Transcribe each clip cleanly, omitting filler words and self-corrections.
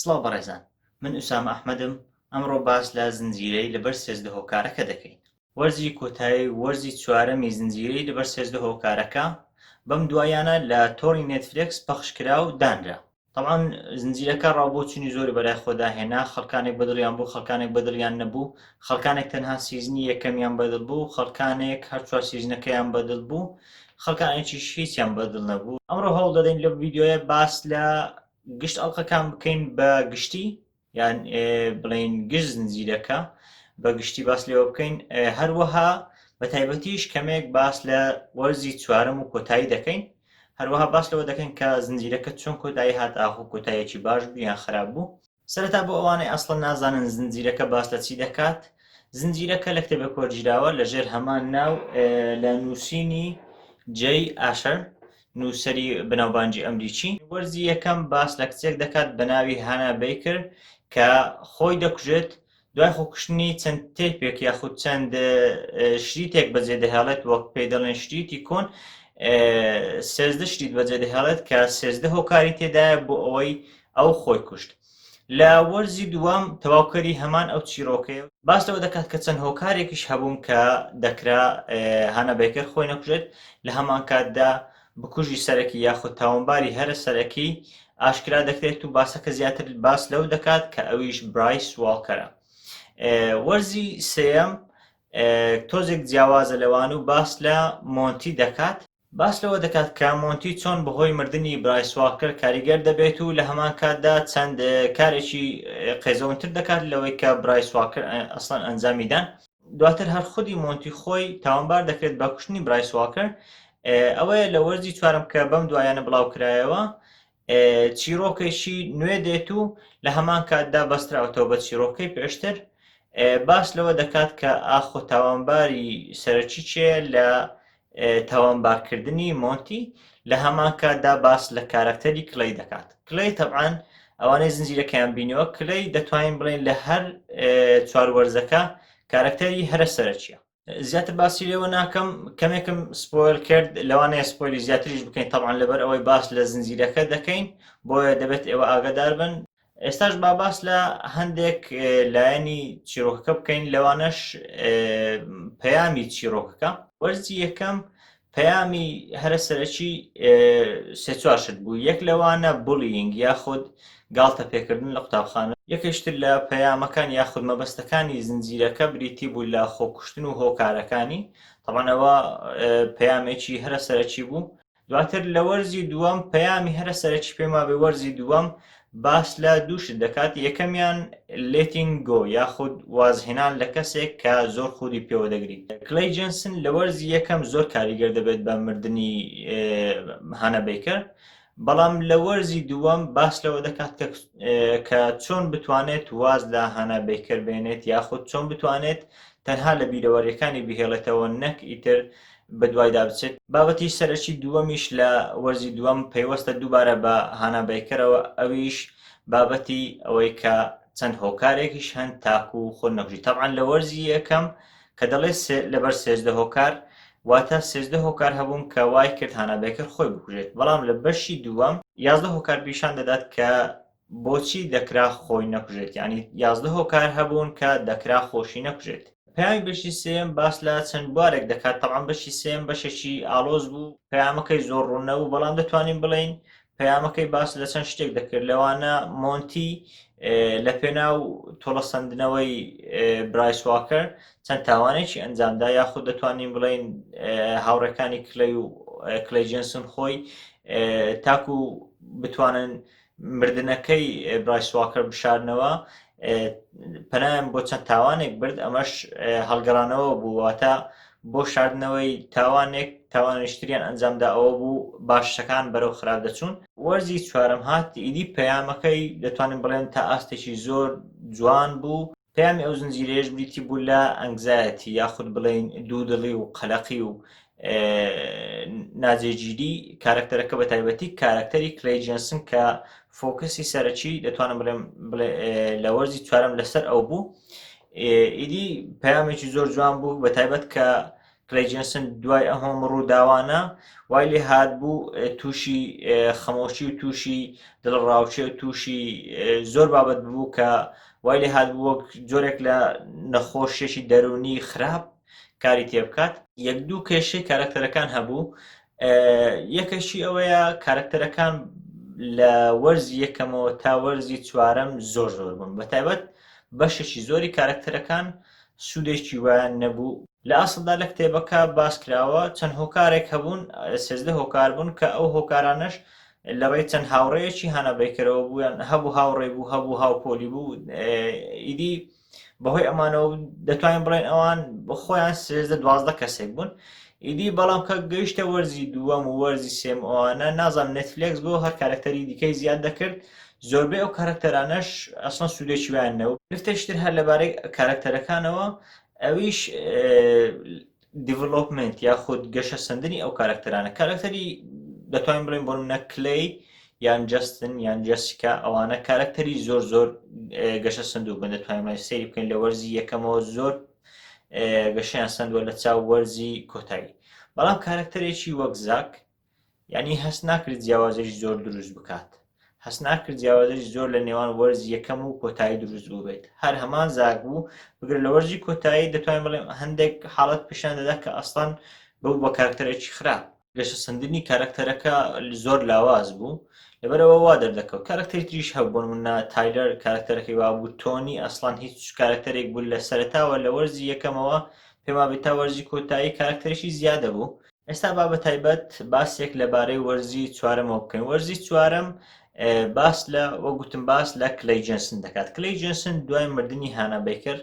سڵاو بەڕێزان، من ئوسامە ئەحمەدم. ئەمڕۆ باس لە زنجیرەی لەبەر سێزدە هۆکارەکە دەکەین. وەرزی کۆتایی وەرزی چوارەمی زنجیرەی لەبەر سێزدە هۆکارەکە بەم دوایانە لە تۆڕی نێتفلێکس پەخشکرا و دانرا. طبعاً زنجیرەکە ڕاوبۆچوونی زۆری بەلای خۆدا هێنا، خەڵکانێک بەدڵیان بوو، خەڵکانێک بەدڵیان نەبوو، خەڵکانێک تەنها سیزنی یەکەمیان بەدڵ بوو، خەڵکانێک هەر چوار سیزنەکەیان بەدڵ بوو، خەڵکانێکیش هیچیان بەدڵ نەبوو. ئەمڕۆ هەوڵ دەدەین لە ڤیدیۆیە باس لە گشت ئەڵقەکان بکەین بە گشتی، یان بڵین گشت زنجیرەکە بە گشتی باس لێوە بکەین. هەروەها بە تایبەتیش کەمێک باس لە وەرزی چوارەم و کۆتایی دەکەین. هەروەها باس لەوە دەکەین کە زنجیرەکە چۆن کۆتایی هات، ئاخۆ کۆتاییەکی باش بوو یان خراپ بوو. سەرەتا بۆ ئەوانەی ئەسڵەن نازانن زنجیرەکە باس لە چی دەکات، زنجیرەکە لە کتێبێک وەرگیراوە لەژێر هەمان ناو لە نووسینی جەی ئاشەر، نووسەری بەناوبانگی ئەمریکی. وەرزی یەکەم باس لە کچێک دەکات بە ناوی هانا بیکر کە خۆی دەکوژێت دوای خۆکوشتنی چەند تێپێک یاخود چەند شریتێک بەجێ دەهێڵێت، وەک پێی دەڵێن شریتی کۆن، سێزدە شریت بەجێ دەهێڵێت کە سێزدە هۆکاری تێدایە بۆ ئەوەی ئەو خۆی کوشت. لە وەرزی دووەم تەواوکەری هەمان ئەو چیرۆکەیە باس لەوە دەکات کە چەند هۆکارێکیش هەبوون کە دەکرا هانا بیکر خۆی نەکوژێت، لە هەمان کاتدا بکوژی سەرەکی یاخود تاوانباری هەرە سەرەکی ئاشکرا دەکرێت و باسەکە زیاتر باس لەو دەکات کە ئەویش برایس واڵکەرە. وەرزی سێیەم تۆزێک جیاوازە لەوان و باس لە مۆنتی دەکات. باس لەوە دەکات کە مۆنتی چۆن بەهۆی مردنی برایس واڵکەر کاریگەر دەبێت و لە هەمان کاتدا چەند کارێکی قێزەوەتر دەکات لەوەی کە برایس واڵکەر ئەسڵەن ئەنجامیدان. دواتر هەر خودی مۆنتی خۆی تاوانبار دەکرێت بە کوشتنی برایس واڵکەر. ئەوەیە لە وەرزی چوارم کە بەم دوایانە بڵاوکرایەوە چیرۆکێکی نوێ دێت و لە هەمان کاتدا بەستراوەتەوە بە چیرۆکەی پێشتر. باس لەوە دەکات کە ئاخۆ تاوانباری سەرەکی چیە لە تاوانبارکردنی مۆنتی، لە هەمان کاتدا باس لە کارکتەری کلەی دەکات. کلەی تەبعاً ئەوانەی زنجیرەکەیان بینیوە، کلەی دەتوانین بڵێن لە هەر چوار وەرزەکە کارکتەری هەرە سەرەکیە. زیاتر باسی لێوە ناکەم، کەمێکم سپۆیل کرد، لەوانەیە سپۆیلی زیاتریش بکەین طبعاً لەبەر ئەوەی باس لە زنجیرەکە دەکەین، بۆیە دەبێت ئێوە ئاگادار بن. ئێستاش با باس لە هەندێک لایەنی چیرۆکەکە بکەین، لەوانەش پەیامی چیرۆکەکە. وەرزی یەکەم پەیامی هەرە سەرەکی سێ چوار شت بوو. یەک لەوانە بوڵینگ یاخود گاڵتە پێکردن لە قوتابخانە. یەکێشتر لە پەیامەکان یاخود مەبەستەکانی زنجیرەکە بریتی بوو لە خۆکوشتن و هۆکارەکانی. طبعاً ئەوە پەیامێکی هەرە سەرەکی بوو. دواتر لە وەرزی دووەم پەیامی هەرە سەرەکی پێما بێ وەرزی دووەم باس لە دووشت دەکات. یەکەمیان letting go یاخود وازهێنان لە کەسێک کە زۆر خودی پێوە دەگریت. کلەی جێنسن لە وەرزی یەکەم زۆر کاریگەر دەبێت بە مردنی هانا بیکر، بەڵام لە وەرزی دووەم باس لەوە دەکات کە چۆن بتوانێت واز لە هانا بیکر بێنێت یاخود چۆن بتوانێت تەنها لە بیرەوەریەکانی بهێڵێتەوە، نەک ئیتر بەدوایدا بچێت. بابەتی سەرەکی دووەمیش لە وەرزی دووەم پەیوەستە دووبارە بە هانا بیکرەوە، ئەویش بابەتی ئەوەی کە چەند هۆکارێکیش هەن تاکو و خۆ نەکوژی. طبعاً لە وەرزی یەکەم کە دەڵێ لەبەر سێزدە هۆکار، واتە سێزدە هۆکار هەبوون کە وای کرد هانا بیکر خۆی بکوژێت، بەڵام لە بەشی دووەم 11 هۆکار پیشان دەدات کە بۆچی دەکرا خۆی نەکوژێت، یعنی 11 هۆکار هەبوون کە دەکرا خۆشی نەکوژێت. پەیامی بەشی سێم باس لە چەند بوارێک دەکات. طبعاً بەشی سێم بەشێکی ئاڵۆز بوو، پەیامەکەی زۆر ڕوون نەبوو، بەڵام دەتوانین بڵین پەیامەکەی باس لە چەند شتێک دەکرد. لەوانە مۆنتی لە پێناو تۆڵەسەندنەوەی برایس واڵکەر چەند تاوانێکی ئەنجامدا، یاخود دەتوانین بڵین هاوڕێکانی کلەی جێنسن خۆی تاکو بتوانن مردنەکەی برایس واڵکەر بشارنەوە، پەنایان بۆ چەند تاوانێک برد. ئەمەش هەڵگەڕانەوە بوو، واتە بۆ شاردنەوەی تاوانشتریان ئەنجامدا ئەوە بوو باشەکان بەرەو خراپ دەچوون. وەرزی چوارەم هات، ئیدی پەیامەکەی دەتوانین بڵێن تا ئاستێکی زۆر جوان بوو. پەیامی ئەو زنجیرەیەش بریتی بوو لە ئەنگزایەتی یاخود بڵێن دوودڵی و قەلەقی و ناجێگیری کارکتەرەکە، بە تایبەتی کارکتەری کلەی جێنسن کە فۆکسی سەرەکی دەتوانم بڵێ لە وەرزی چوارەم لەسەر ئەو بوو. ئیدی پەیامێکی زۆر جوان بوو، بە تایبەت کە کلەی جێنسن دوای ئەم ڕووداوانە وای لێ هات بوو تووشی خەمۆشی و تووشی دڵڕاوچێ و تووشی زۆر بابەت بوو کە وای لێ هات بوو وەک جۆرێک لە نەخۆشیێکی دەرونی خراپ کاری تێ بکات. یەک دوو کێشەی کارکتەرەکان هەبوو. یەکەشی ئەوەیە کارکتەرەکان لە وەرزی یەکەمەوە تا وەرزی چوارەم زۆر بوون، بەتایبەت بەشێکی زۆری کارکتەرەکان سوودێکی وایان نەبوو. لە ئاسڵدا لە کتێبەکە باس کراوە چەند هۆکارێک هەبوون، 13 هۆکار بوون کە ئەو هۆکارانەش لە ڕێی چەند هاوڕێیەکی هانەبەیکەرەوە بوویان، هەبوو هاوڕێ بوو، هەبوو هاوپۆلی بوو. ئیدی بەهۆی ئەمانەوە دەتوانین بڵێن ئەوان خۆیان 13-12 کەسێک بوون. ئیدی بەڵام کە گەیشتە وەرزی دووەم و وەرزی سێم ئەوانە نازانم نێتفلێکس بۆ هەر کارکتەری دیکەی زیاد دەکرد، زۆربەی ئەو کارکتەرانەش ئەسڵەن سوودێکی وایان نەبوو. گرفتەشتر هەر لەبارەی کارکتەرەکانەوە ئەویش دیڤلۆپمنت یاخود گەشە سەندنی ئەو کارکتەرانە. کارکتەری دەتوانین بڵێن بۆ نمونە کلەی یان جەستن یان جەسیکا، ئەوانە کارکتەری زۆر گەشە سندوو بن، دەتوانین سەیری بکەین لە وەرزی یەکەمەوە زۆر گەشەیان سندووە لە چاو وەرزی کۆتایی. بەڵام کارکتەرێکی وەک زاک یعنی هەست ناکرد جیاوازێکی زۆر دروست بکات، هەست ناکرد جیاوازێکی زۆر لە نێوان وەرزی یەکەم و کۆتایی دروست بووبێت، هەر هەمان زاک بوو. بگرە لە وەرزی کۆتایی دەتوانین بڵێن هەندێک حاڵەت پیشان دەدا کە ئەسڵەن بەو بە کارکتەرێکی خراپ، گەشە سەندنی کارکتەرەکە زۆر لاواز بوو، لەبەرەوە وا دەردەکەوت. کارکتەری تریش هەبوو بۆ نمونە تایلەر، کارکتەرەکەی وا بوو تۆنی، ئەسڵەن هیچ کارکتەرێک بوو لە سەرەتاوە لە وەرزی یەکەمەوە پێم وابێت تا وەرزی کۆتایی کارکتەرێکی زیادە بوو. ئێستا با بەتایبەت باسێک لەبارەی وەرزی چوارەمەوە بکەین. وەرزی چوارەم باس لە وەگوتم باس لە کلەی جێنسن دەکات. کلەی جێنسن دوای مردنی هانا بیکر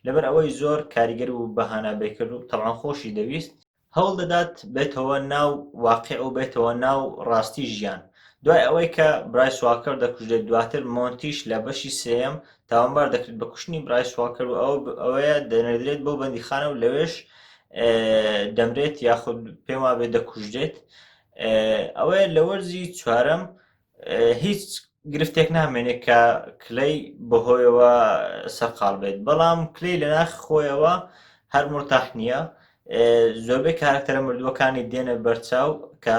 لەبەر ئەوەی زۆر کاریگەر بوو بە هانا بیکر و تەواان خۆشی دەویست، هەوڵ دەدات بێتەوە ناو واقع و بێتەوە ناو ڕاستی ژیان. دوای ئەوەی کە برایس واکەر دەکوژێت، دواتر مۆنتیش لە بەشی سێەم تاوانبار دەکرێت بە کوشتنی برایس واکەر و ئەوەیە دەنێردرێت بۆ بەندیخانە و لەوێش دەمرێت یاخود پێم وابێت دەکوژدێت. ئەوەیە لە وەرزی چوارەم هیچ گرفتێک نامێنێت کە کلەی بەهۆیەوە سەرقاڵ بێت، بەڵام کلەی لە ناخی خۆیەوە هەر مرتاح نییە. زۆربەی کارکتەرە مردووەکانی دێنە بەرچاو کە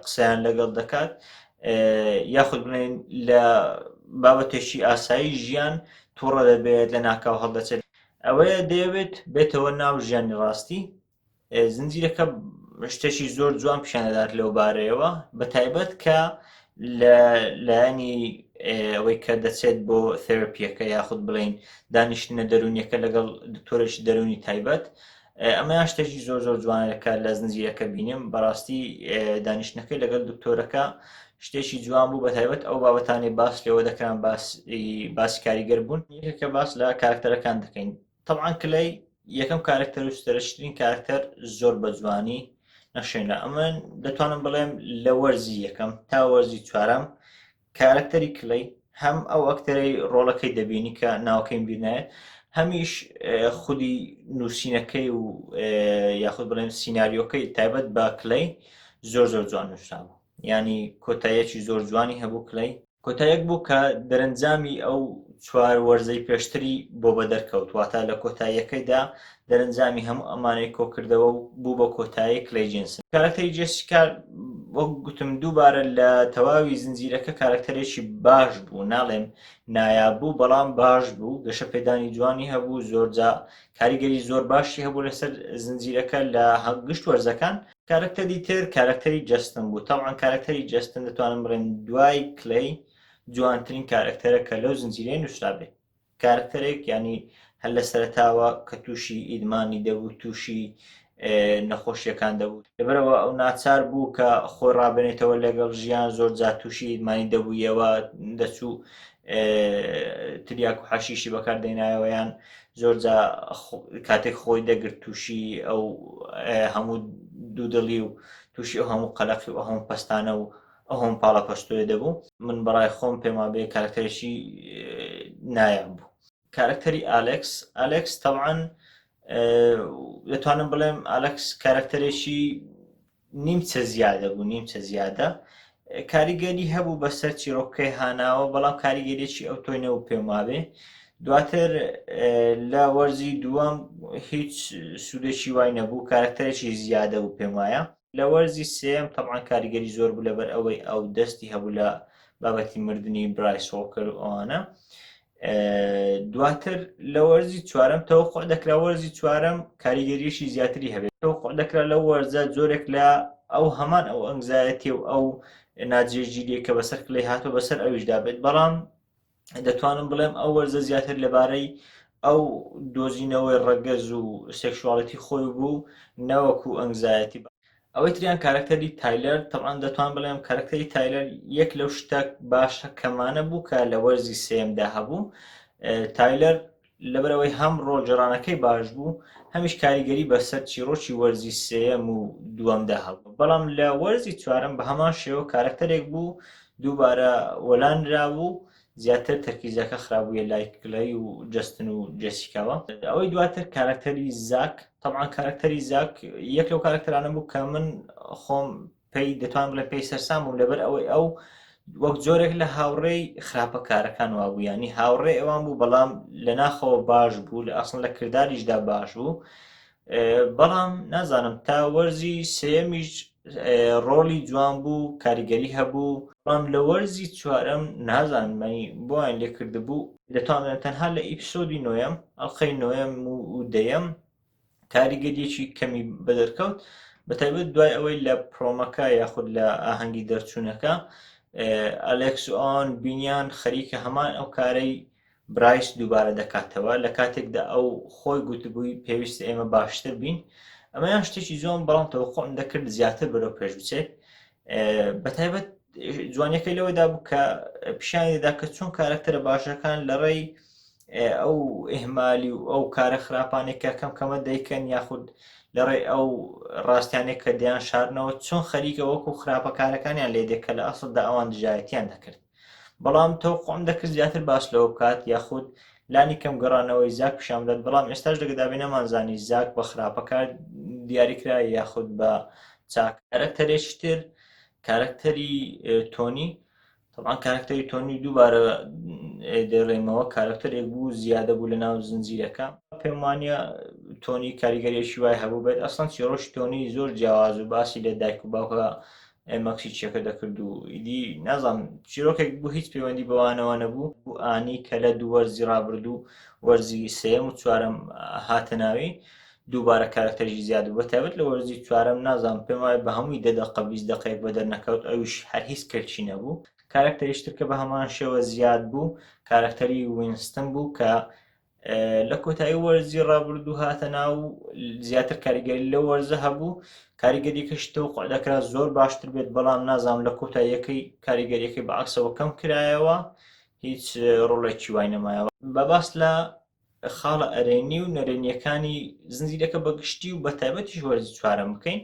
قسەیان لەگەڵ دەکات، یاخود بڵێن لە بابەتێکی ئاسایی ژیان تووڕە دەبێت، لە ناکاو هەڵدەچێت. ئەوەیە دەیەوێت بێتەوە ناو ژیانی ڕاستی. زنجیرەکە شتێکی زۆر جوان پیشانەدات لەو بارەیەوە، بەتایبەت کە لایەنی ئەوەی کە دەچێت بۆ تێراپیەکە یاخود بڵێن دانیشتنە دەرونیەکە لەگەڵ دکتۆرێکی دەرونی تایبەت. ئەمە شتێکی زۆر جوانەکە لە زنجیرەکە بینیم. بەڕاستی دانیشتنەکەی لەگەڵ دکتۆرەکە شتێکی جوان بوو، بەتایبەت ئەو بابەتانی باس لەوە دەکران باسی کاریگەر بوون. یەکێکە باس لە کارکتەرەکان دەکەین. طبعاً کلەی یەکەم کارکتەر و سەرشترین کارکتەر زۆر بە جوانی نەشێنە. ئەمە دەتوانم بڵێم لە وەرزی یەکەم تا وەرزی چوارەم کارکتەری کلەی هەم ئەو ئەکتەرەی ڕۆڵەکەی دەبینی کە ناوەکەی بینایێت، هەمیش خودی نووسینەکەی و یاخود بڵێن سیناریۆکەی تایبەت بە کلەی زۆر جوان نووسرا بوو. ینی کۆتاییەکی زۆر جوانی هەبوو کلەی. کۆتاییەک بوو کە دەرەنجامی ئەو چوار وەرزەی پێشتری بۆ بە دەرکەوت، واتە لە کۆتاییەکەیدا دەرەنجامی هەموو ئەمانەی کۆکردەوە و بوو بە کۆتایی کلەی جێنسن. کارکتەری جێسیکا وەک گوتم دووبارە لە تەواوی زنجیرەکە کارکتەرێکی باش بوو، ناڵێم نایاب بوو بەڵام باش بوو، گەشە پێدانی جوانی هەبوو، زۆرجا کاریگەری زۆر باشی هەبوو لەسەر زنجیرەکە لە گشت وەرزەکان. کارکتەری تر کارکتەری جەستن بوو. طبعاً کارکتەری جەستن دەتوانم بڵێن دوای کلەی جوانترین کارکتەرە کە لەو زنجیرەی نووسرا بێت. کارکتەرێک ینی هەر لە سەرەتاوە کە تووشی ئیدمانی دەبوو، تووشی نەخۆشیەکان دەبوو، لەبەرەوە ئەو ناچار بوو کە خۆی ڕابێنێتەوە لەگەڵ ژیان، زۆر جا تووشی ئیدمانی دەبوویەوە، دەچوو تریاک و حەشیشی بەکاردێنایەوە، یان زۆرجا کاتێک خۆی دەگرت تووشی ئەو هەموو دوودڵی و تووشی ئەو هەموو قەلەقی و ئەو هەموو پەستانە و ئەو هەم پاڵە پەستۆیە دەبوو. من بەڕای خۆم پێم وابێ کارکتەرێکی نایاب بوو. کارکتەری ئالێکس طبعاً دەتوانم بڵێم ئالێکس کارکتەرێکی نیمچە زیادە بوو، نیمچە زیادە. کاریگەری هەبوو بەسەر چیرۆکەکەی هاناوە بەڵام کاریگەریەکی ئەو تۆینەوە پێم وابێ دواتر لە وەرزی دووەم هیچ سوودێکی وای نەبوو کارکتەرێکی زیادە بوو پێم وایە لە وەرزی سێم تەبعاً کاریگەری زۆر بوو لەبەر ئەوەی ئەو دەستی هەبوو لە بابەتی مردنی برایس هۆکر و ئەوانە دواتر لە وەرزی چوارەم تەوەقوع دەکرا وەرزی چوارەم کاریگەریەکی زیاتری هەبێت تەوەقوع دەکرا لەو وەرزە جۆرێک لە ئەو هەمان ئەو ئەنگزایەتی و ئەو ناجێگیریە کە بەسەر کلەی هاتووە بەسەر ئەویشدا بێت بەڵام دەتوانم بڵێم ئەو وەرزە زیاتر لەبارەی ئەو دۆزینەوەی ڕەگەز و سێکشواڵەتی خۆی بوو نەوەکو ئەنگزایەتی ئەوەی تریان کارکتەری تایلەر تەبعاً دەتوان بڵێم کارکتەری تایلەر یەک لەو شتە باشە کەمانە بوو کە لە وەرزی سێمدا هەبوو تایلەر لەبەرەوەی هەم ڕۆژگەڕانەکەی باش بوو هەمیش کاریگەری بەسەر چیرۆکی وەرزی سێم و دووەمدا هەبوو بەڵام لە وەرزی چوارەم بە هەمان شێوە کارکتەرێک بوو دووبارە وەلانرا بوو زیاتر تەرکیزەکە خراپبوویە لای کلەی و جەستن و جەسیکاوە ئەوەی دواتر کارکتەری زاک تەبعاً کارکتەری زاک یەک لەو کارکتەرانە بوو کە من خۆم پێی دەتوان بڵێ پێی سەرسام بووم لەبەر ئەوەی ئەو وەک جۆرێک لە هاوڕێی خراپەکارەکان وابوو ینی هاوڕێ ئەوان بوو بەڵام لە ناخەوە باش بوو لە ئەسڵ لە کرداریشدا باش بوو بەڵام نازانم تا وەرزی سێمیش ڕۆڵی جوان بوو کاریگەری هەبوو بەڵام لە وەرزی چوارەم نازانمانی بۆیان لێکرده بوو دەتوانێت تەنها لە ئیپسۆدی نۆیەم ئەڵخەی نۆیەم و دەیەم کاریگەریەکی کەمی بەدەرکەوت بەتایبەت دوای ئەوەی لە پرۆمەکە یاخود لە ئاهەنگی دەرچوونەکە ئەلێکس و ئەوان بینیان خەریکە هەمان ئەو کارەی برایس دووبارە دەکاتەوە لە کاتێکدا ئەو خۆی گوتبووی پێویستە ئێمە باشتر بین ئەمەیان شتێکی زۆم بەڵام تەوەقوعم دەکرد زیاتر بەرەو پێش بچێت بەتایبەت جوانیەکەی لەوەدا بوو کە پیشانی دەدا کە چۆن کارکتەرە باشەکان لە ڕێی ئەو ئێهمالی و ئەو کارە خراپانێکە کەم کەمە دەیکەن یاخود لە ڕێی ئەو ڕاستیانێک کە دەیان شاردنەوە چۆن خەریکە وەکو خراپەکارەکانیان لێ دێت کە لە ئەسڵدا ئەوان دژایەتیان دەکرد بەڵام تەوەقوعم دەکرد زیاتر باس لەوە بکات یاخود لانی کەم گەڕانەوەی زاک پیشان بدات بەڵام ئێستاش دەگەدابێ نەمانزانی زاک بە خراپەکار دیاریکرا یاخود بە چاک کارکتەرێکی تر کارکتەری تۆنی طبعا کارکتەری تۆنی دووبارە دەڕێمەوە کارکتەرێک بوو زیادە بوو لە ناو زنجیرەکە پێم وانە تۆنی کاریگەریەکی وای هەبوو بێت ئەسڵەن چیرۆشی تۆنی زۆر جیاواز و باسی لە دایک و باوکە مەکسیچیەکە دەکرد و ئیدی نازانم چیرۆکێک بوو هیچ پەیوەندی بەوانەوە نەبوو بوو ئانی کە لە دوو وەرزی ڕابردوو وەرزی سێم و چوارەم هاتە ناوی دووبارە کارکتەری زیاد بوو بەتایبەت لە وەرزی چوارەم نازانم پێم وایە بە هەمووی دەدەقە 20 دقەیەک بە دەرنەکەوت ئەویش هەر هیچ کەرچی نەبوو کارکتەریشتر کە بە هەمان شێوە زیاد بوو کارکتەری وینستن بوو کە لە کۆتایی وەرزی ڕابردوو هاتە ناو زیاتر کاریگەری لە وەرزە هەبوو کاریگەریەکەش تەوقوع دەکرا زۆر باشتر بێت بەڵام نازانم لە کۆتاییەکەی کاریگەریەکەی بەعەکسەوە کەم کرایەوە هیچ ڕۆڵێکی وای نەمایەوە بەباس لە خاڵە ئەرێنی و نەرێنیەکانی زنجیرەکە بەگشتی و بەتایبەتیش وەرزی چوارەم بکەین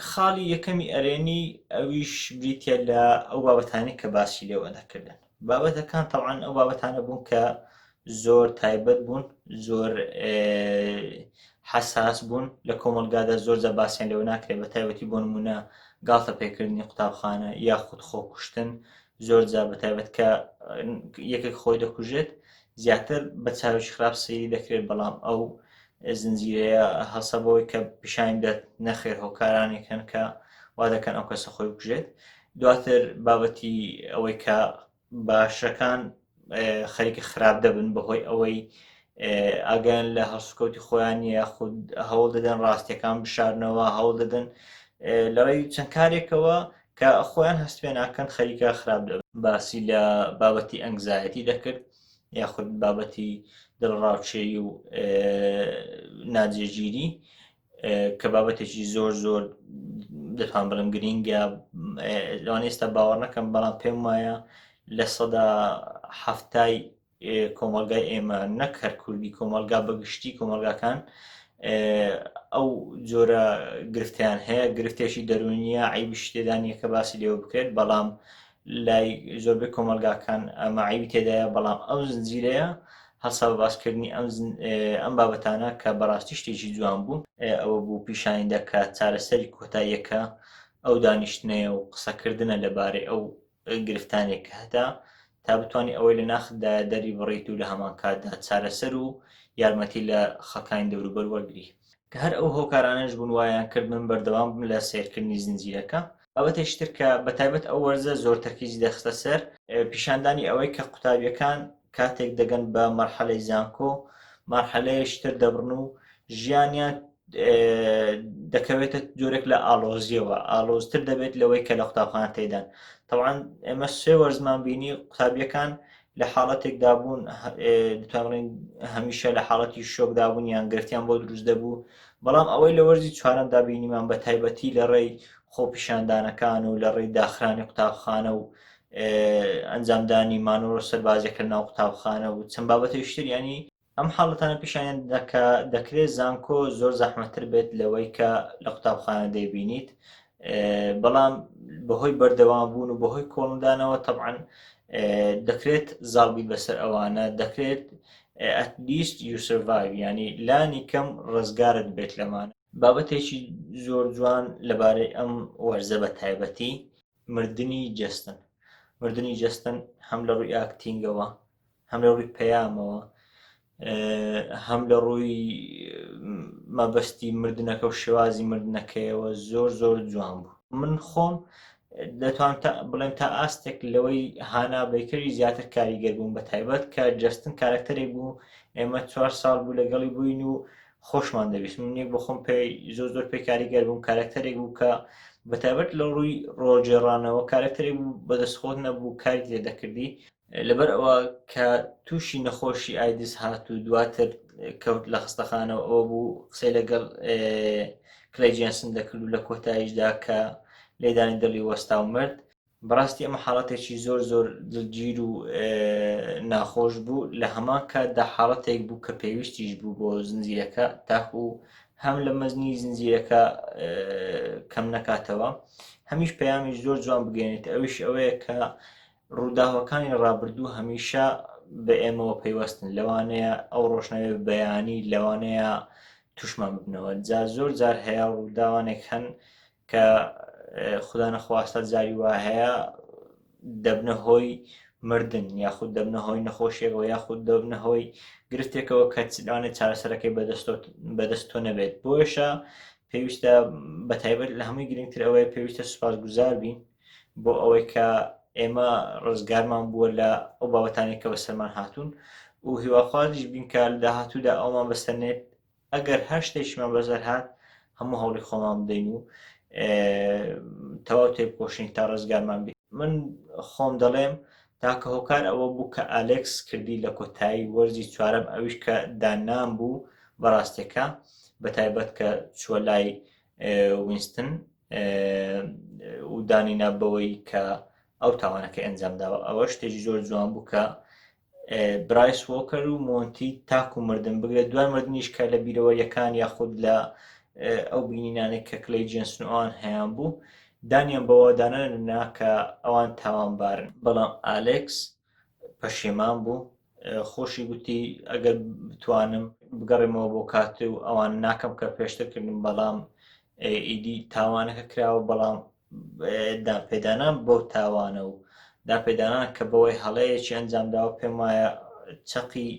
خاڵی یەکەمی ئەرێنی ئەویش بریتە لە ئەو بابەتانی کە باسی لێوە دەکردن بابەتەکان تەعاً ئەو بابەتانە بوون کە زۆر تایبەت بوون زۆر حساس بوون لە کۆمەلگادا زۆرجار باسییان لەوە ناکرێت بە تایبەتی بۆ نمونە گاڵتە پێکردنی قوتابخانە یاخود خۆکوشتن زۆرجار بەتایبەت کە یەکێک خۆی دەکوژێت زیاتر بە چاوێکی خراپ سەیری دەکرێت بەڵام ئەو زنجیرەیە هەڵسە بەوەی کە پیشانی بدات نەخێر هۆکارانێکن کە وا دەکەن ئەو کەسە خۆی بکوژێت دواتر بابەتی ئەوەی کە باشەکان خەریکە خراپ دەبن بەهۆی ئەوەی ئاگیان لە هەڵسوکەوتی خۆیان یاخود هەوڵ دەدەن ڕاستیەکان بشارنەوە هەوڵ دەدەن لەڕێی چەند کارێکەوە کە خۆیان هەست پێ ناکەن خەریکە خراپ دەبن باسی لە بابەتی ئەنگزایەتی دەکرد یاخود بابەتی دڵڕاوچێی و ناجێگیری کە بابەتێکی زۆر زۆر دەتوان بڵم گرینگە لەوان ئێستا باوەڕ نەکەم بەڵام پێم وایە لە سەدا هەفتای کۆمەلگای ئێمە نەک هەر کوردی کۆمەلگا بەگشتی کۆمەلگاکان ئەو جۆرە گرفتیان هەیە گرفتێکی دەرونیە عیبی شتێدا نییە کە باسی لێوە بکرێت بەڵام لای زۆربەی کۆمەلگاکان ئەمە عیبی تێدایە بەڵام ئەو زنجیرەیە هەسا بە باسکردنی ئەم بابەتانە کە بەڕاستی شتێکی جوان بوو ئەوە بوو پیشانیدا کە چارەسەری کۆتاییەکە ئەو دانیشتنەیە و قسەکردنە لەبارەی ئەو گرفتانێک هەتا تا بتوانانی ئەوەی لە ناخدا دەری بڕیت و لە هەمان کاتدا چارەسەر و یارمەتی لە خەڵکانی دەوروبەر وەرگری کە هەر ئەو هۆکارانەش بوون وایان کرد من بەردەوام بم لە سیرکردنی زنجیرەکە. بابەتێکتر کە بەتایبەت ئەو وەرزە زۆر تەرکیزی دەخستە سەر پیشاندانی ئەوەی کە قوتابیەکان کاتێک دەگەن بە مەرحەلەی زانکۆ مەرحەلەیەشتر دەبڕن و ژیانیان دەکەوێتە جۆرێک لە ئالۆزیەوە ئالۆزتر دەبێت لەوەی کە لە قوتابخانە تێدان. طبعاً ئێمە سێ وەرزمان بینی قوتابیەکان لە حاڵەتێکدا بوون دەتوانین هەمیشە لە حاڵەتی شۆکدابوون یان گرفتیان بۆ دروست دەبوو، بەڵام ئەوەی لە وەرزی چوارەمدا بینیمان بە تایبەتی لە ڕێی خۆپیشاندانەکان و لە ڕێی داخرانی قوتابخانە و ئەنجامدانی مانۆڕە سەربازیەکە ناو قوتابخانە و چەند بابەتێکتر ینی ئەم حاڵەتانە پیشیان دەکرێت زانکۆ زۆر زەحمەتتر بێت لەوەی کە لە قوتابخانە دەیبینیت، بەڵام بەهۆی بەردەوام بوون و بەهۆی کۆڵدانەوە طبعاً دەکرێت زاڵبی بەسەر ئەوانە دەکرێت at least you survive ینی لانی کەم ڕزگارت بێت لەمانە. بابەتێکی زۆر جوان لەبارەی ئەم وەرزە بە تایبەتی مردنی جەستن هەم لە ڕووی ئاکتینگەوە هەم لە ڕووی پەیامەوە هەم لە ڕووی مەبەستی مردنەکە و شێوازی مردنەکەیەوە زۆر زۆر جوان بوو. من خۆم دەتوان بڵێم تا ئاستێک لەوەی هانا بەیکەری زیاتر کاریگەر بووم بە تایبەت کە جەستن کارکتەرێک بوو ئێمە 4 ساڵ بوو لەگەڵی بووین و خۆشمان دەویست منێک بۆ خۆم پێی زۆر پێی کاریگەر بووم کارکتەرێک بوو کە بەتایبەت لە ڕووی ڕۆژێڕانەوە کارکتەرێک بوو بەدەستخۆت نەبوو کاری تێدەکردی لەبەر ئەوە کە تووشی نەخۆشی ئایدز هات و دواتر کەوت لە خستەخانەوە ئەوە بوو قسەی لەگەڵ کلەی جێنسن دەکرد و لە کۆتاییشدا کە لێدانی دڵی وەستا و مرد. بەڕاستی ئەمە حاڵەتێکی زۆر دڵگیر و ناخۆش بوو لە هەمان کاتدا حاڵەتێک بوو کە پێویستیش بوو بۆ زنجیرەکە تاکو هەم لە مەزنی زنجیرەکە کەم نەکاتەوە هەمیش پەیامیش زۆر جوان بگەێنێت ئەویش ئەوەیە کە ڕووداوەکانی ڕابردوو هەمیشە بە ئێمەوە پەیوەستن لەوانەیە ئەو ڕۆژنەوێ بەیانی لەوانەیە توشمان ببنەوە زۆر جار هەیە ڕووداوانێک هەن کە خوددا نەخواستە جاری وا هەیە دەبنە هۆی مردن یاخود دەبنە هۆی نەخۆشیەوە یاخود دەبنە هۆی گرفتێکەوە کە لەوانێت چارەسەرەکەی بەدەست تۆ نەبێت. بۆیشە پێویستە بەتایبەت لە هەمووی گرنگتر ئەوەیە پێویستە سوپاسگوزار بین بۆ ئەوەی کە ئێمە ڕزگارمان بووە لە ئەو بابەتانی کە بەسەرمان هاتوون و هیواخوازیش بین کە لە داهاتوودا ئەومان بەسەرنێت ئەگەر هەر شتێکمان بەسەر هات هەموو هەوڵی خۆمان بدەین و تەواو تێبکۆشین تا ڕزگارمان بێت. من خۆم دەڵێم تاکە هۆکار ئەوە بوو کە ئالێکس کردی لە کۆتایی وەرزی چوارەم ئەویش کە دانام بوو بەڕاستیەکە بەتایبەت کە چووە لای وینستن و دانینا بەوەی کە ئەو تاوانەکە ئەنجامداوە ئەوە شتێکی زۆر جوان بوو کە برایس وۆکەر و مۆنتی تاکو مردن بگرێت دوای مردنیش کە لە بیرەوەریەکان یاخود لە ئەو بینینانێک کە کلەی جێنسن ئەوان هەیان بوو دانیان بەوە دانەنا کە ئەوان تاوانبارن، بەڵام ئالێکس پەشیمان بوو خۆشی گوتی ئەگەر بتوانم بگەڕێمەوە بۆ کاتێ و ئەوان ناکەم کە پێشترکردن بەڵام ئیدی تاوانەکە کراوە بەڵام داپێدانان بۆ تاوانە و داپێدانان کە بەوەی هەڵەیەکی ئەنجامداوە پێم وایە چەقی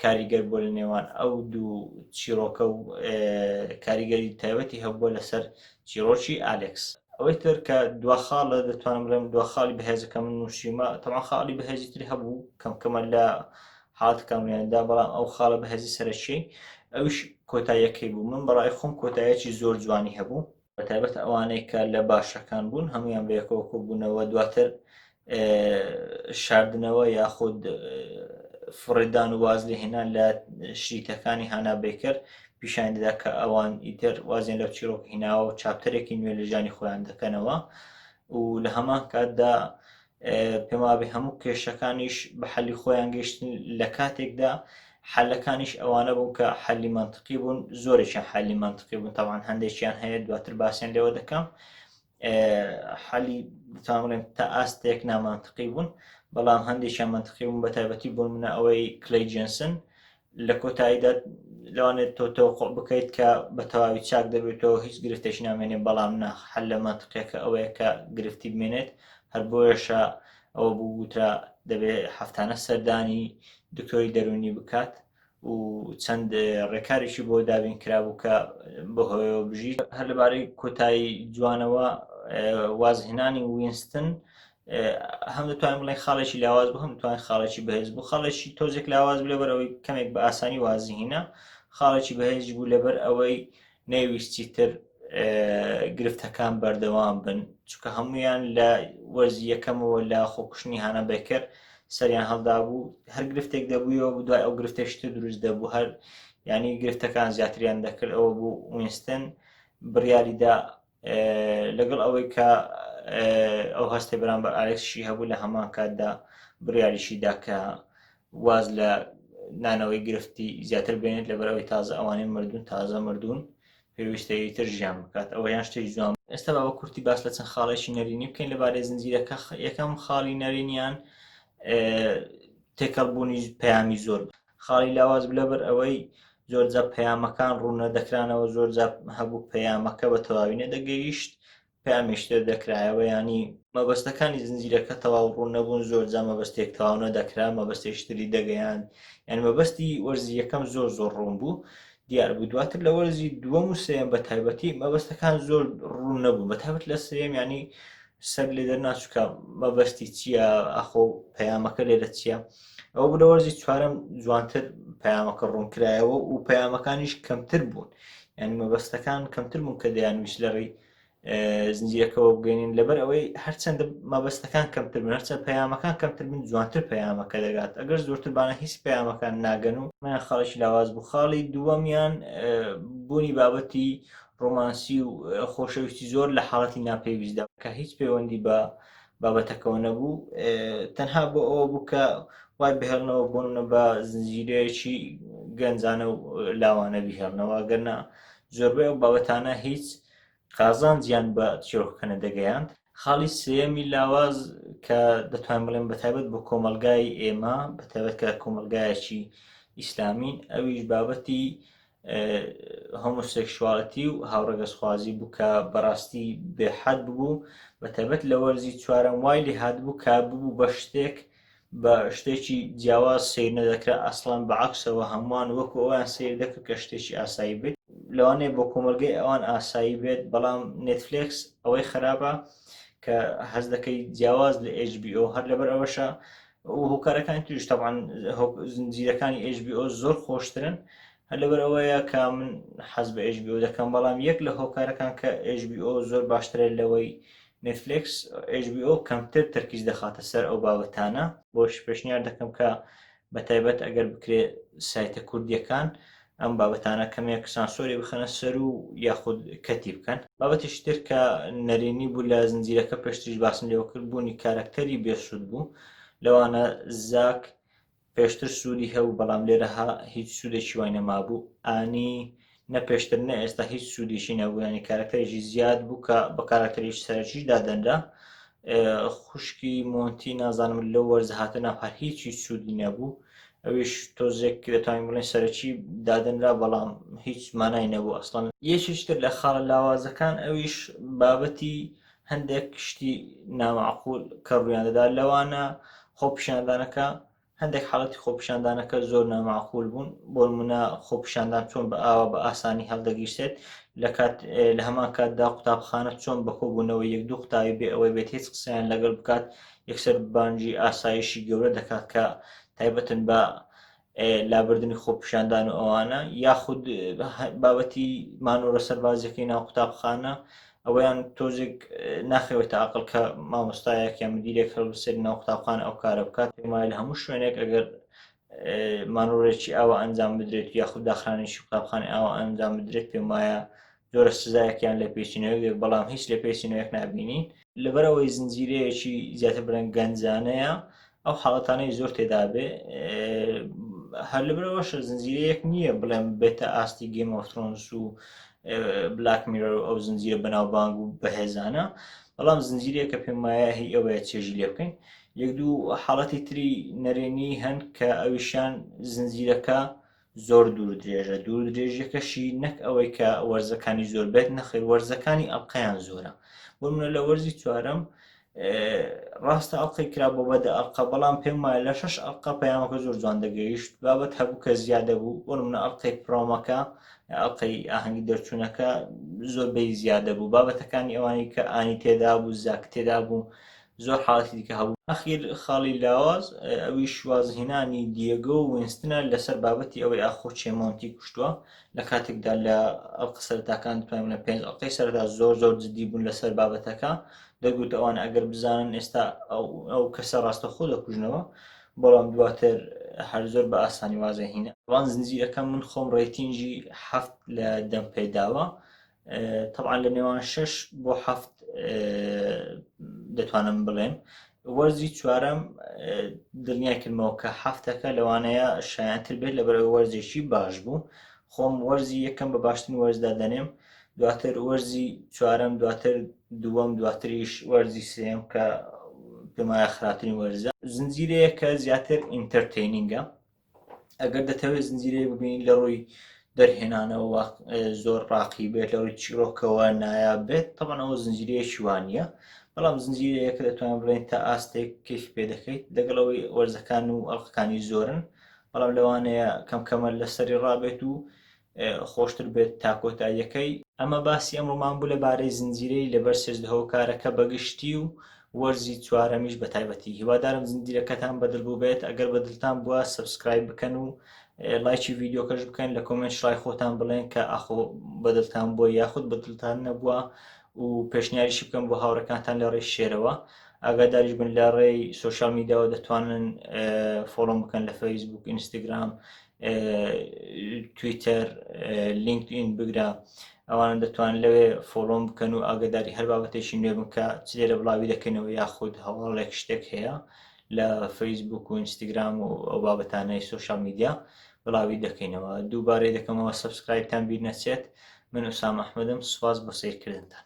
کاریگەر بۆ لە نێوان ئەو دوو چیرۆکە و کاریگەری تایبەتی هەبووە لەسەر چیرۆکی ئالێکس. ئەوەی تر کە دواخاڵە دەتوانم بڵێم دواخاڵی بەهێزەکە من نووسیمە تەمان خاڵی بەهێزی تری هەبوو کەمکەمە لە حاڵەتەکانیاندا بەڵام ئەو خاڵە بەهێزی سەرەکی ئەوش کۆتاییەکەی بوو. من بەڕای خۆم کۆتاییەکی زۆر جوانی هەبوو بەتایبەت ئەوانەی کە لە باشەکان بوون هەمویان بەیەکەوە کۆبوونەوە دواتر شاردنەوە یاخود فڕێدان و واز لێهێنان لە شریتەکانی هانا بێکەر پیشان دەدا کە ئەوان ئیتر وازیان لەو چیرۆک هیناوە و چاپتەرێکی نوێ لە ژانی خۆیان دەکەنەوە و لە هەمان کاتدا پێم وابێ هەموو کێشەکانیش بە حەلی خۆیان گەیشتن لە کاتێکدا حەلەکانیش ئەوانە بوون کە حەلی مەنتقی بوون زۆرێکیان حەلی مەنتقی بوون تەواان هەندێکیان هەیە دواتر باسییان لێوە دەکەم حەلی بڵێم تا ئاستێک نامانتقی بوون بەڵام هەندێکیان منتقی بوون بە تایبەتی بوون منە ئەوەی کلەی جێنسن لە کۆتاییدا لەوانێت تۆ تەوقع بکەیت کە بە تەواوی چاک دەبێتەوە هیچ گرفتێکی نامێنێت بەڵام هەر لە مەنتیقەکە ئەوەیە کە گرفتی بمێنێت هەر بۆیەشە ئەوە بوو گوترا دەبێت هەفتانە سەردانی دکتۆری دەرونی بکات و چەند ڕێکارێکی بۆ دابین کرابوو کە بەهۆیەوە بژیت هەر لەبارەی کۆتایی جوانەوە وازهێنانی وینستن هەم دەتوانین بڵێن خاڵێکی لاواز بوو هەم دەتوانین خاڵێکی بەهێز بوو خاڵێکی تۆزێک لاواز بوو لەبەر ئەوەی کەمێک بە ئاسانی وازهێنا خاڵێکی بەهێزی بوو لەبەر ئەوەی نەیویستی تر گرفتەکان بەردەوام بن چونکە هەمویان لە وەرزی یەکەمەوە لە خۆکوشتنی هانە بێکەر سەریان هەڵدا بوو هەر گرفتێک دەبوویەوە دوای ئەو گرفتێشتر دروست دەبوو هەر ینی گرفتەکان زیاتریان دەکرد ئەوە بوو وینستن بڕیاریدا لەگەڵ ئەوەی کە ئەو هەستی بەرامبەر ئالێکسشی هەبوو لە هەمان کاتدا بڕیاریشیدا کە واز لە نانەوەی گرفتی زیاتر بێنێت لەبەرەوەی تازە ئەوانەی مردوون تازە مردوون پێویستەیە تر ژیان بکات ئەوە یان شتێکی جوان ئێستا بە کورتی باس لە چەند خاڵێکی نەرینی بکەین لەبارەی زنجیرەکە یەکەم خاڵی نەرینیان تێکەڵبوونی پەیامی زۆر خاڵی لاواز لەبەر ئەوەی زۆرجە پەیامەکان ڕوونە دەکرانەوە زۆرجە هەبوو پەیامەکە بە تەواوی نەدەگەیشت پامیشتر دەکرایەوە ینی مەبەستەکانی زنجیرەکە تەواو ڕوون نەبوون زۆرجە مەبەستێک تەواو نەدەکرا مەبەستێشتری دەگەیان یعنی مەبەستی وەرزی یەکەم زۆر ڕوون بوو دیار بوو دواتر لە وەرزی دووەم و سێم بە تایبەتی مەبەستەکان زۆر ڕوون نەبوو بە تایبەت لە سێم ینی سەر لێ دەرناچووکە مەبەستی چییە ئەخۆ پەیامەکە لێرە چییە ئەوە بوو لە وەرزی چوارەم جوانتر پەیامەکە ڕوونکرایەوە و پەیامەکانیش کەمتر بوون یعنی مەبەستەکان کەمتر بوون کە دەیانویست لەڕێی زنجیرەکەەوە بگەینین لەبەر ئەوەی هەرچەندە مەبەستەکان کەمتر بن هەرچەند پەیامەکان کەمتر بن جوانتر پەیامەکە دەگات ئەگەر زۆرتر بانە هیچ پەیامەکان ناگەن و من خاڵێکی لاواز بوو خاڵی دووەمیان بوونی بابەتی ڕۆمانسی و خۆشەویستی زۆر لە حاڵەتی ناپێویستدا کە هیچ پەیوەندی بە بابەتەکەەوە نەبوو تەنها بۆ ئەوە بوو کە وای بهێڵنەوە بوونە بە زنجیرەیەکی گەنجانە و لاوانە بهێڵنەوە گەرنا زۆربەی ئەو بابەتانە هیچ قازانجیان بە چیرۆکەکە نەدەگەیاند خاڵی سێمی لاواز کە دەتوانین بڵێن بەتایبەت بۆ کۆمەلگای ئێمە بەتایبەت کە کۆمەلگایەکی ئیسلامین ئەویش بابەتی هۆمۆسێکشواڵەتی و هاوڕێگەزخوازی بوو کە بەڕاستی بێحەد بوو بەتایبەت لە وەرزی چوارەم وای لێ هاتبوو کا بوو بە شتێک بە شتێکی جیاواز سیر نەدەکرا ئەسڵان بەعەکسەوە هەمووان وەکو ئەویان سیر دەکرد کە شتێکی ئاسایی بێت لەوانەیە بۆ کۆمەلگەی ئەوان ئاسایی بێت بەڵام نێتفلێکس ئەوەی خراپە کە هەز دەکەی جیاواز لە HBO هەر لەبەر ئەوەشە و هۆکارەکانی توش تەبعاً زنجیرەکانی HBO زۆر خۆشترن هەر لەبەر ئەوەیە کە من حەز بە HBO دەکەم بەڵام یەک لە هۆکارەکان کە HBO زۆر باشترە لەوەی نێتفلێکس HBO کەمتر تەرکیز دەخاتە سەر ئەو بابەتانە بۆش پێشنیار دەکەم کە بەتایبەت ئەگەر بکرێ سایتە کوردیەکان ئەم بابەتانە کەمێک سانسۆری بخەنە سەر و یاخود کەتی بکەن بابەتیش تر کە نەرێنی بوو لە زنجیرەکە پێشتریش باسم لێوە کرد بوونی کارکتەری بێسوود بوو لەوانە زاک پێشتر سوودی هەبوو بەڵام لێرەها هیچ سوودێکی وای نەمابوو ئانی نە پێشتر نە ئێستا هیچ سوودیشی نەبوو ینی کارکتەرێکی زیاد بوو کە بە کارکتەرێکی سەرەکیش دادەنرا خوشکی مۆنتی نازانم لەو وەرزە هاتە ناپار هیچی سوودی نەبوو ئەویش تۆزێک دەتوانین بڵێن سەرەکی دادەنرا بەڵام هیچ مانای نەبوو ئەسڵان یەکێکتر لە خاڵە لاوازەکان ئەویش بابەتی هەندێک شتی نامەعقول کە ڕوویان دەدا لەوانە خۆپیشاندانەکە هەندێک حاڵەتی خۆپیشاندانەکە زۆر نامەعقول بوون بۆ نمونە خۆپیشاندان چۆن بە ئاوا بە ئاسانی هەڵدەگیرسێت لە هەمان کاتدا قوتابخانە چۆن بەکۆبوونەوەی یەک دوو قوتابی بێ ئەوەی بێت هیچ قسەیان لەگەڵ بکات یەکسەر بانگی ئاسایشی گەورە دەکات کە تایبەتن بە لابردنی خۆپیشاندان و ئەوانە یاخود بابەتی مانۆڕە سەربازیەکەی ناو قوتابخانە ئەوەیان تۆزێک ناخەوێتە عەقڵ کە مامۆستایەک یان مدیرێک هەڵبسێت ناو قوتابخانە ئەو کارە بکات پێمای لە هەموو شوێنێک ئەگەر مانۆڕێکی ئاوا ئەنجام بدرێت یاخود داخرانێکی قوتابخانەی ئاوا ئەنجام بدرێت پێم وایە زۆرە سزایەکیان لە پێچینەوەی بەڵام هیچ لە پێچینەوەیەک نابینین لەبەرەوەی زنجیرەیەکی زیاتر بڵێن گەنجانەیە ئەو حاڵەتانەی زۆر تێدا بێ هەر لەبەرەوەشە زنجیرەیەک نییە بڵێم بێتە ئاستی گێم ئۆف ترۆنس و بلاک میرۆر و ئەو زنجیرە بەناوبانگ و بەهێزانە بەڵام زنجیرەیە کە پێم وایە هی ئەوەیە چێژی لێ بکەین یەک دوو حاڵەتی تری نەرێنی هەن کە ئەویشان زنجیرەکە زۆر دوور درێژە دوور درێژەکەشی نەک ئەوەی کە وەرزەکانی زۆر بێت نەخێر وەرزەکانی ئەڵقەیان زۆرە بۆ منە لە وەرزی چوارەم ڕاستە ئەڵقەی کرا بۆ بەدە ئەڵقە بەڵام پێم وایە لە 6 ئەڵقە پەیامەکە زۆر جوان دەگەیشت بابەت هەبوو کە زیادە بوو بۆ منە ئەڵقەی پڕۆمەکە ئەڵقەی ئاهەنگی دەرچوونەکە زۆربەی زیادە بوو بابەتەکانی ئەوانی کە ئانی تێدا بوو زاک تێدا بوو زۆر حاڵەتی دیکە هەبوو ئەخیر خاڵی لاواز ئەوی شوازهێنانی دیێگۆ و وینستنە لەسەر بابەتی ئەوەی ئاخۆ چێمۆنتی کوشتووە لە کاتێکدا لە ئەڵقە سەرەتاکان دەتوانین لە 5 ئەڵقەی سەرەتا زۆر جددی بوون لەسەر بابەتەکە دەگوت ئەوان ئەگەر بزانن ئێستا ئەو کەسە ڕاستەخۆ دەکوژنەوە بەڵام دواتر هەر زۆر بە ئاسانی وازەهینە ڕوان زنجیرەکە من خۆم ڕێتینجی 7 لە 10 پێداوە طبعا لە نێوان 6 بۆ 7 دەتوانم بڵێم وەرزی چوارەم دڵنیاکردمەوە کە 7ەکە لەوانەیە شایەنتر بێت لەبەرەوەی وەرزێکی باش بوو خۆم وەرزی یەکەم بە باشترین وەرزدا دەنێم دواتر وەرزی چوارەم دواتر دووەم دواتریش وەرزی سێم کە پێم وایە خراپترین وەرزە زنجیرەیە کە زیاتر ئینتەرتێنینگە ئەگەر دەتەوێت زنجیرەیە ببینین لە ڕووی دەرهێنانەوە زۆر ڕاقی بێت لە ڕووی چیرۆکەوە نایاب بێت طبعا ئەوە زنجیرەیەکی وانە بەڵام زنجیرەیەکە دەتوانین بڵێن تا ئاستێک کەیف پێ دەکەیت لەگەڵەوەی وەرزەکان و ئەڵقەکانی زۆرن بەڵام لەوانەیە کەمکەمە لەسەری ڕابێت و خۆشتر بێت تا کۆتاییەکەی ئەمە باسی ئەمڕۆمان بوو لەبارەی زنجیرەی لەبەر 13 هۆکارەکە بەگشتی و وەرزی چوارەمیش بە تایبەتی هیوادارم زنجیرەکەتان بەدڵ بوو بێت ئەگەر بەدڵتان بووە سبسکرایب بکەن و لایکی ڤیدیۆکەش بکەن لە کۆمنت شڕای خۆتان بڵێن کە ئاخۆ بەدڵتان بووە یاخود بەدڵتان نەبووە و پێشنیاریشی بکەم بۆ هاوڕەکانتان لە ڕێی شێرەوە ئاگاداریش بن لە ڕێی سۆشیال میدیاوە دەتوانن فۆلۆم بکەن لە فەیسبوک ئینستاگرام تویتەر لینکدئین بگرە ئەوانە دەتوانن لەوێ فۆلۆم بکەن و ئاگداری هەر بابەتێکی نوێ بن کە چ لێرە بڵاوی دەکەنەوە یاخود هەواڵێک شتێک هەیە لە فەیسبوک و ئینستاگرام و ئەو بابەتانەی سۆشیال میدیا بڵاوی دەکەینەوە دووبارەی دەکەمەوە سبسکرایبتان بیر نەچێت من ئوسام ئەحمەدم سوپاس بۆ سەیرکردنتان